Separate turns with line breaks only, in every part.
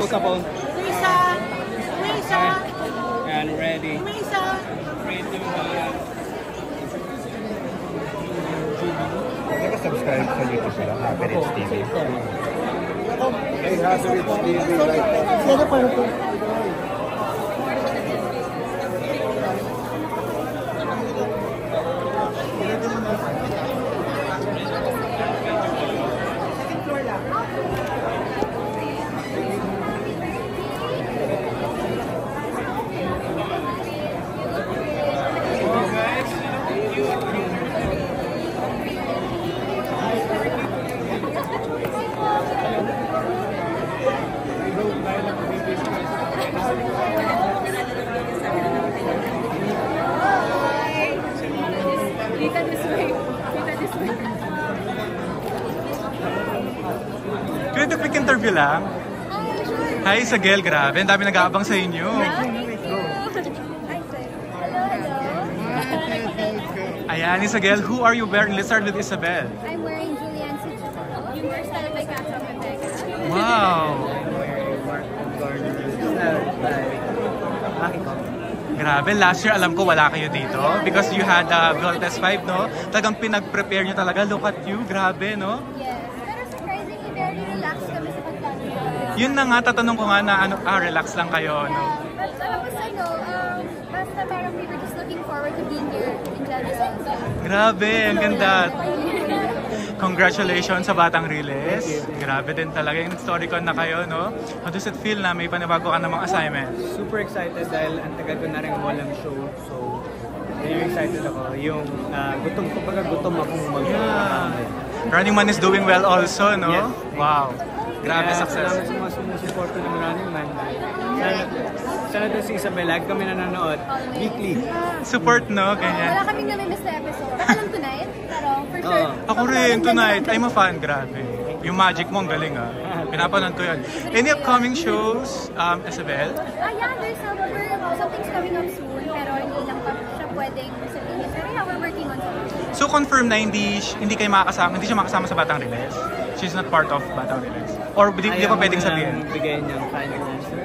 Usapon.
Risa! Risa!
And ready.
Risa!
3, 2, 1.
Naka-subscribe sa YouTube nila, Happy Rich TV.
Hey, Happy Rich TV. Sino pa ito?
Pwede quick interview lang. Hi, Isagel. Grabe, ang dami nag-aabang sa inyo. Ayan, Isagel, who are you wearing? Let's start with Isabel.
I'm wearing Julian Sucho. Yung hairstyle by Casa Rebecca.
Wow! Grabe, last year alam ko wala kayo dito because you had Voltes 5, no? Talagang pinag-prepare nyo talaga. Look at you, grabe, no?
Yes. Pero surprisingly, very relaxed kami sa pagkakita.
Yun na nga, tatanong ko nga na relax lang kayo, no?
But tapos basta parang we were just looking forward to being here in general.
Grabe, ang ganda. Congratulations sa Batang Riles. Grabe din talaga yung Storycon na kayo, no? How does it feel na may panibago ka namang assignment?
Super excited dahil ang tagal ko na rin walang show. So, very excited ako. Yung gutom akong
Running Man is doing well also, no?
Yes.
Wow. Grabe success.
Salamat sa mga sumusuporto ng Running Man. Sana doon si Isabel, lagi kami nanonood. Weekly.
Support, no? Ganyan.
Wala kaming namimiss na episode. Baka lang tonight, pero for sure.
Ako rin, tonight. I'm a fan, grabe. Yung magic mo, ang galing, ah. Pinapanood ko yan. Any upcoming shows, Isabel?
Yeah, there's something's coming up soon, pero hindi lang pa siya pwedeng sabihin. Pero yeah, we're working on something.
So confirm na hindi kayo makakasama, hindi siya makasama sa Batang Riles? She's not part of Batang Riles? Or hindi pa pwedeng sabihin?
Bigay niyang final answer.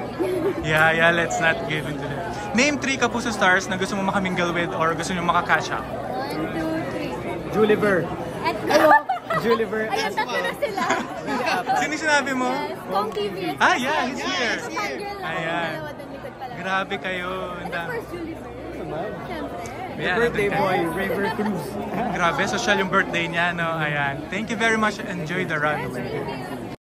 Yeah, let's not give into that. Name 3 Kapuso stars na gusto mo makamingle with or gusto nyo makakatch up.
1, 2, 3.
Juliver.
At
Juliver.
ayun, tatlo na sila.
Sino yung sinabi mo?
Yes, Kong TV.
Yeah, he's here.
Fangirl ako.
Ayan.
Dalawa doon likod pala.
Grabe kayo.
And of course, Julie Bird. Siyempre.
Yeah,
Birthday
nandun
boy,
kayo.
River Cruz.
Grabe, social yung birthday niya, no? Ayan. Thank you very much. Enjoy the run.
Thank you.